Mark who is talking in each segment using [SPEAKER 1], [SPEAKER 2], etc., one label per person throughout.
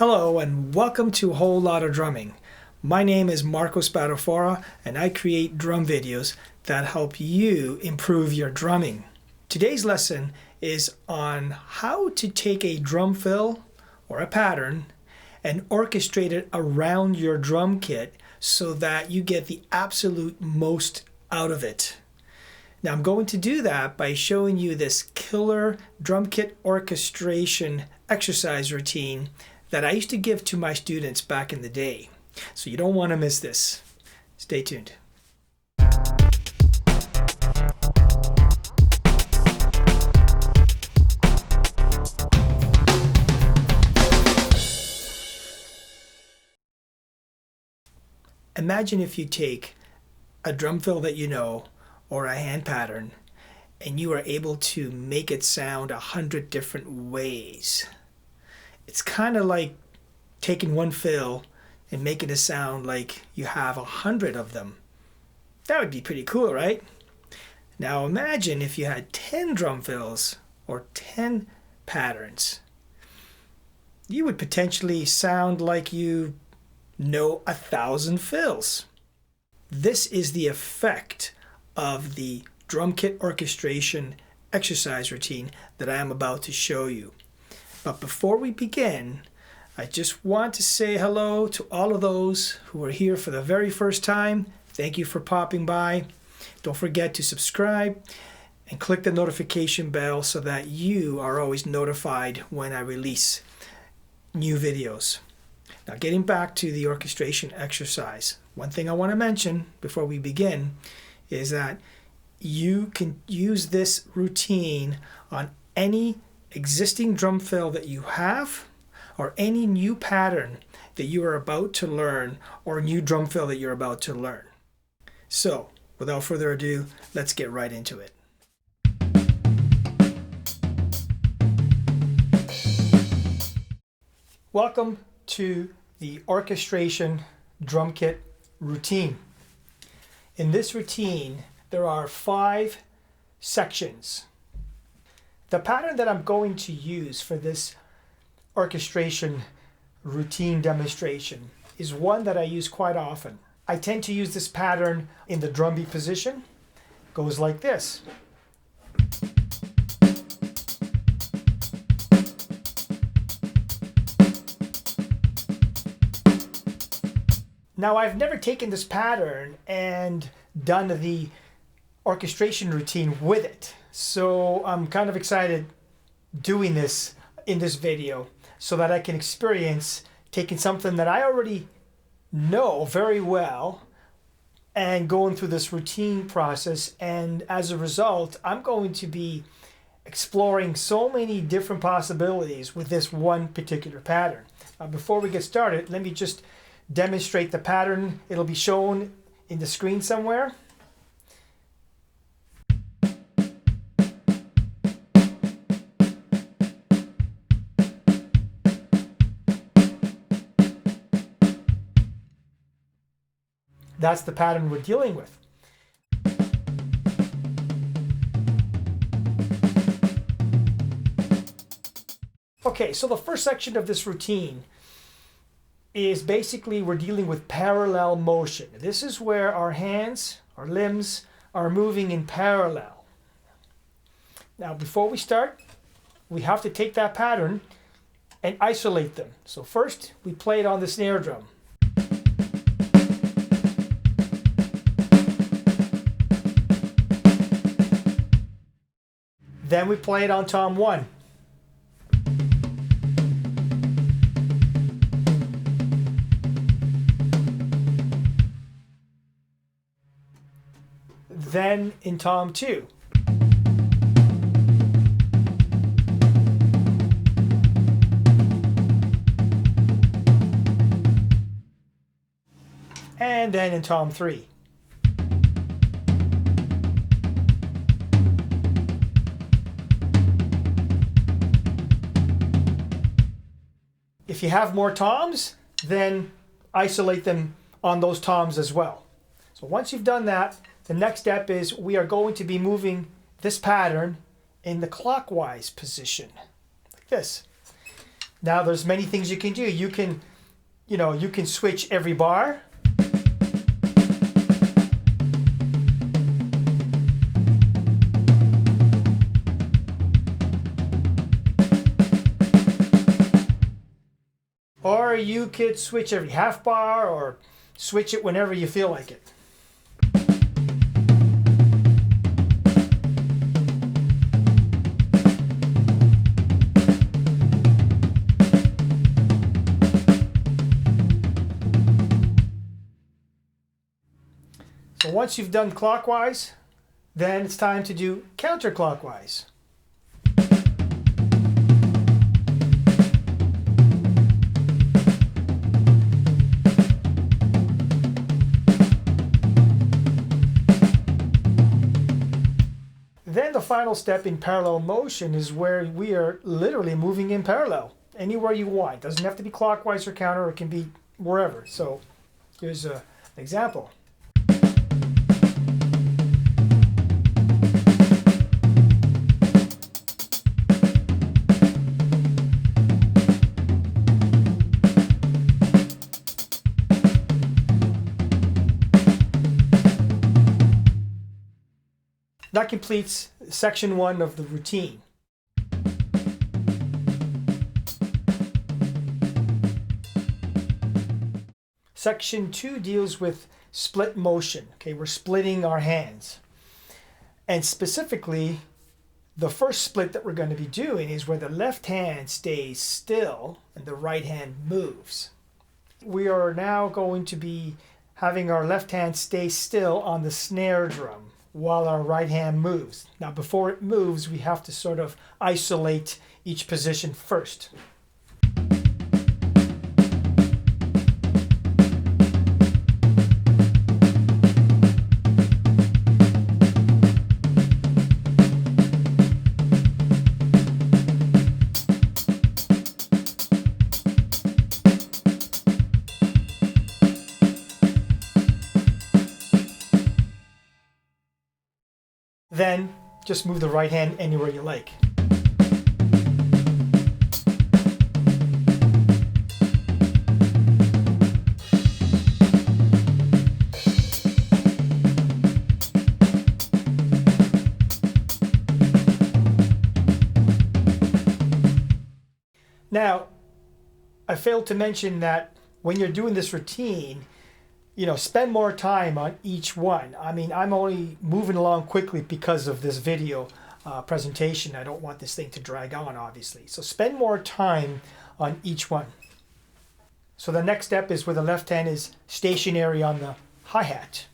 [SPEAKER 1] Hello and welcome to A Whole Lot of Drumming. My name is Marco Spadafora and I create drum videos that help you improve your drumming. Today's lesson is on how to take a drum fill or a pattern and orchestrate it around your drum kit so that you get the absolute most out of it. Now I'm going to do that by showing you this killer drum kit orchestration exercise routine that I used to give to my students back in the day. So you don't want to miss this. Stay tuned. Imagine if you take a drum fill that you know or a hand pattern and you are able to make it sound 100 different ways. It's kind of like taking one fill and making it sound like you have 100 of them. That would be pretty cool, right? Now imagine if you had 10 drum fills or 10 patterns. You would potentially sound like you know 1,000 fills. This is the effect of the drum kit orchestration exercise routine that I am about to show you. But before we begin, I just want to say hello to all of those who are here for the very first time. Thank you for popping by. Don't forget to subscribe and click the notification bell so that you are always notified when I release new videos. Now, getting back to the orchestration exercise, one thing I want to mention before we begin is that you can use this routine on any existing drum fill that you have or any new pattern that you are about to learn or new drum fill that you're about to learn. So, without further ado, let's get right into it. Welcome to the orchestration drum kit routine. In this routine, there are 5 sections. The pattern that I'm going to use for this orchestration routine demonstration is one that I use quite often. I tend to use this pattern in the drum beat position. It goes like this. Now I've never taken this pattern and done the orchestration routine with it. So I'm kind of excited doing this in this video so that I can experience taking something that I already know very well and going through this routine process. And as a result, I'm going to be exploring so many different possibilities with this one particular pattern. Before we get started, let me just demonstrate the pattern. It'll be shown in the screen somewhere. That's the pattern we're dealing with. Okay, so the first section of this routine is basically we're dealing with parallel motion. This is where our hands, our limbs are moving in parallel. Now, before we start, we have to take that pattern and isolate them. So first, we play it on the snare drum. Then we play it on tom 1. Then in tom 2. And then in tom 3. If you have more toms, then isolate them on those toms as well. So once you've done that, the next step is we are going to be moving this pattern in the clockwise position, like this. Now there's many things you can do. You can switch every bar. Or you could switch every half bar or switch it whenever you feel like it. So once you've done clockwise, then it's time to do counterclockwise. Then the final step in parallel motion is where we are literally moving in parallel, anywhere you want. It doesn't have to be clockwise or counter, it can be wherever. So here's an example. That completes section 1 of the routine. Section 2 deals with split motion. Okay, we're splitting our hands. And specifically, the first split that we're going to be doing is where the left hand stays still and the right hand moves. We are now going to be having our left hand stay still on the snare drum while our right hand moves. Now before it moves, we have to sort of isolate each position first. Then just move the right hand anywhere you like. Now, I failed to mention that when you're doing this routine, spend more time on each one. I mean, I'm only moving along quickly because of this video presentation. I don't want this thing to drag on, obviously. So spend more time on each one. So the next step is where the left hand is stationary on the hi-hat.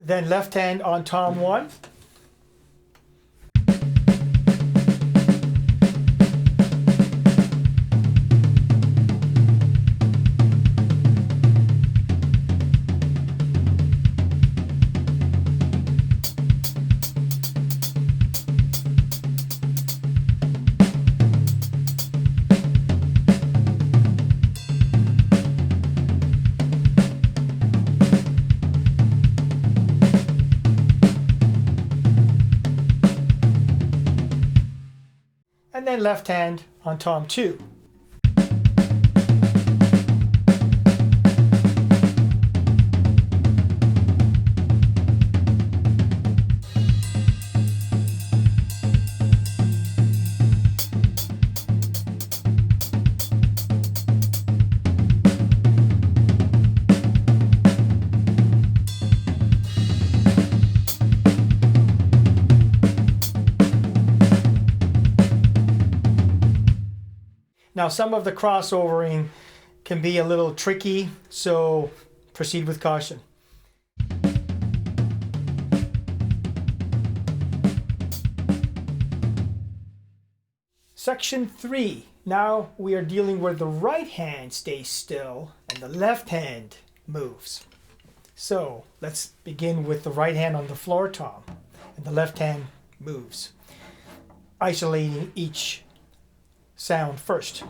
[SPEAKER 1] Then left hand on tom 1. And then left hand on tom 2. Now, some of the crossovering can be a little tricky, so proceed with caution. Section 3. Now we are dealing where the right hand stays still and the left hand moves. So let's begin with the right hand on the floor tom and the left hand moves, isolating each sound first.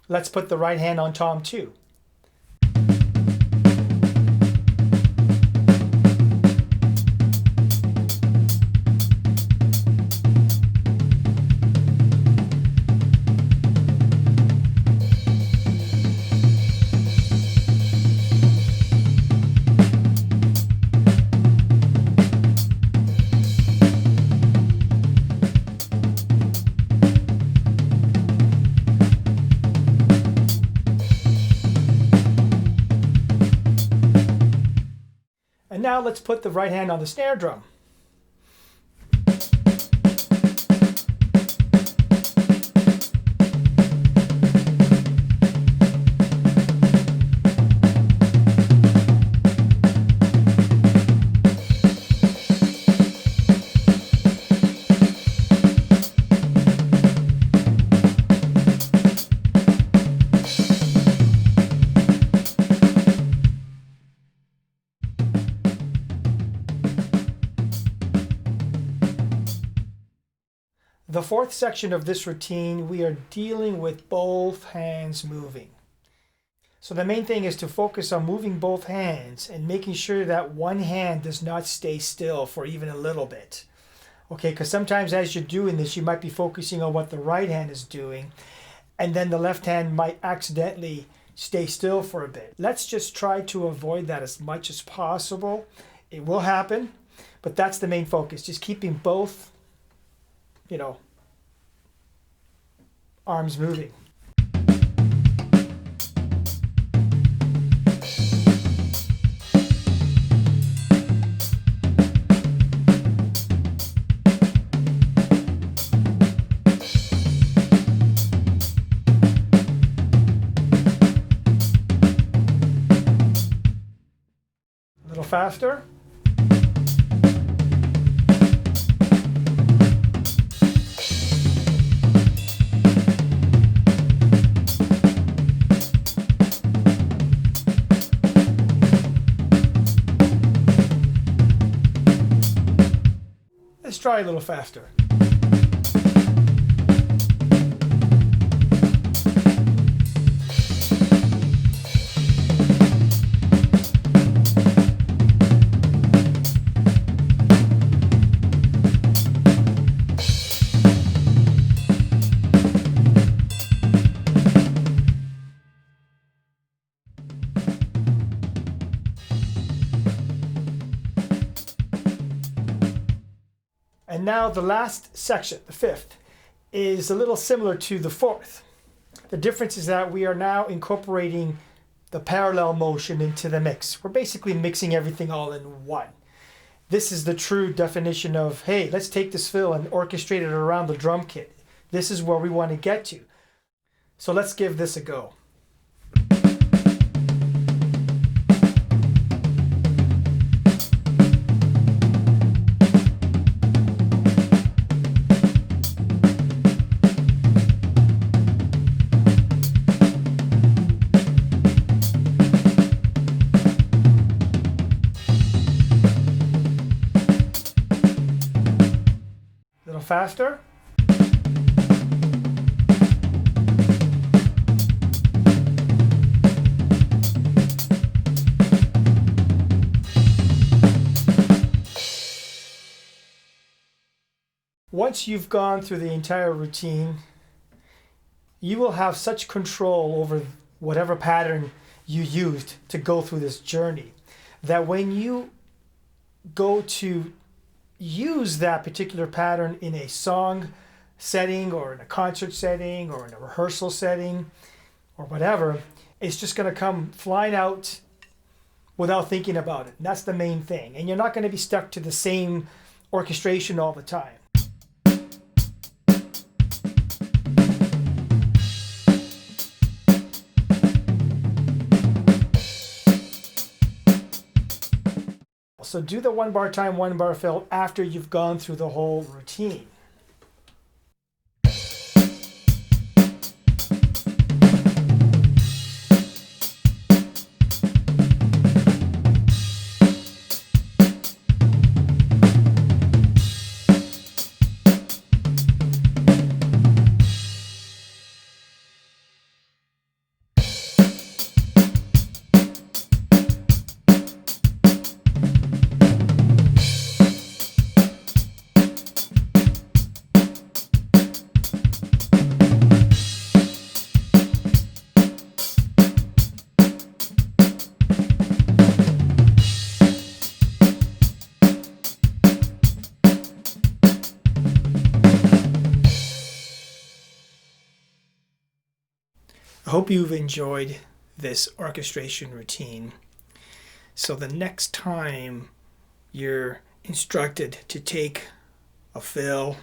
[SPEAKER 1] Let's put the right hand on tom 2. And now let's put the right hand on the snare drum. The fourth section of this routine, we are dealing with both hands moving. So the main thing is to focus on moving both hands and making sure that one hand does not stay still for even a little bit. Okay, because sometimes as you're doing this, you might be focusing on what the right hand is doing, and then the left hand might accidentally stay still for a bit. Let's just try to avoid that as much as possible. It will happen, but that's the main focus, just keeping both arms moving. A little faster. Let's try a little faster. And now the last section, the fifth, is a little similar to the fourth. The difference is that we are now incorporating the parallel motion into the mix. We're basically mixing everything all in one. This is the true definition of, hey, let's take this fill and orchestrate it around the drum kit. This is where we want to get to. So let's give this a go. Faster. Once you've gone through the entire routine, you will have such control over whatever pattern you used to go through this journey that when you go to use that particular pattern in a song setting or in a concert setting or in a rehearsal setting or whatever, it's just going to come flying out without thinking about it. And that's the main thing. And you're not going to be stuck to the same orchestration all the time. So do the 1 bar time, 1 bar fill after you've gone through the whole routine. I hope you've enjoyed this orchestration routine. So the next time you're instructed to take a fill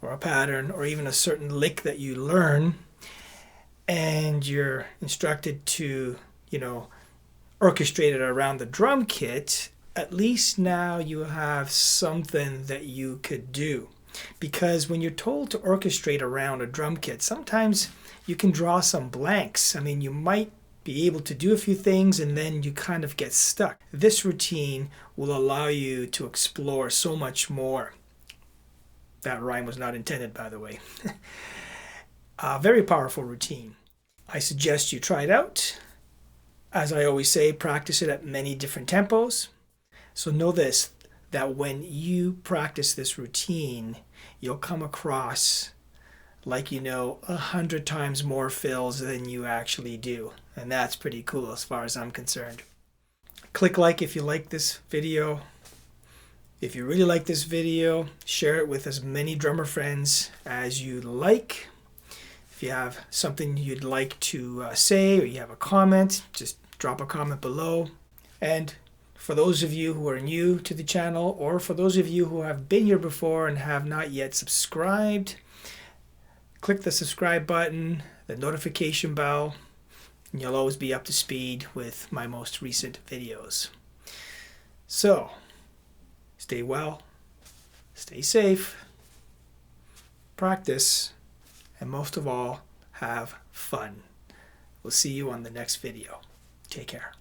[SPEAKER 1] or a pattern or even a certain lick that you learn, and you're instructed to, orchestrate it around the drum kit, at least now you have something that you could do. Because when you're told to orchestrate around a drum kit, sometimes you can draw some blanks. I mean, you might be able to do a few things and then you kind of get stuck. This routine will allow you to explore so much more. That rhyme was not intended, by the way. A very powerful routine. I suggest you try it out. As I always say, practice it at many different tempos. So know this, that when you practice this routine, you'll come across 100 times more fills than you actually do. And that's pretty cool as far as I'm concerned. Click like if you like this video. If you really like this video, share it with as many drummer friends as you like. If you have something you'd like to say or you have a comment, just drop a comment below. And for those of you who are new to the channel, or for those of you who have been here before and have not yet subscribed, click the subscribe button, the notification bell, and you'll always be up to speed with my most recent videos. So, stay well, stay safe, practice, and most of all, have fun. We'll see you on the next video. Take care.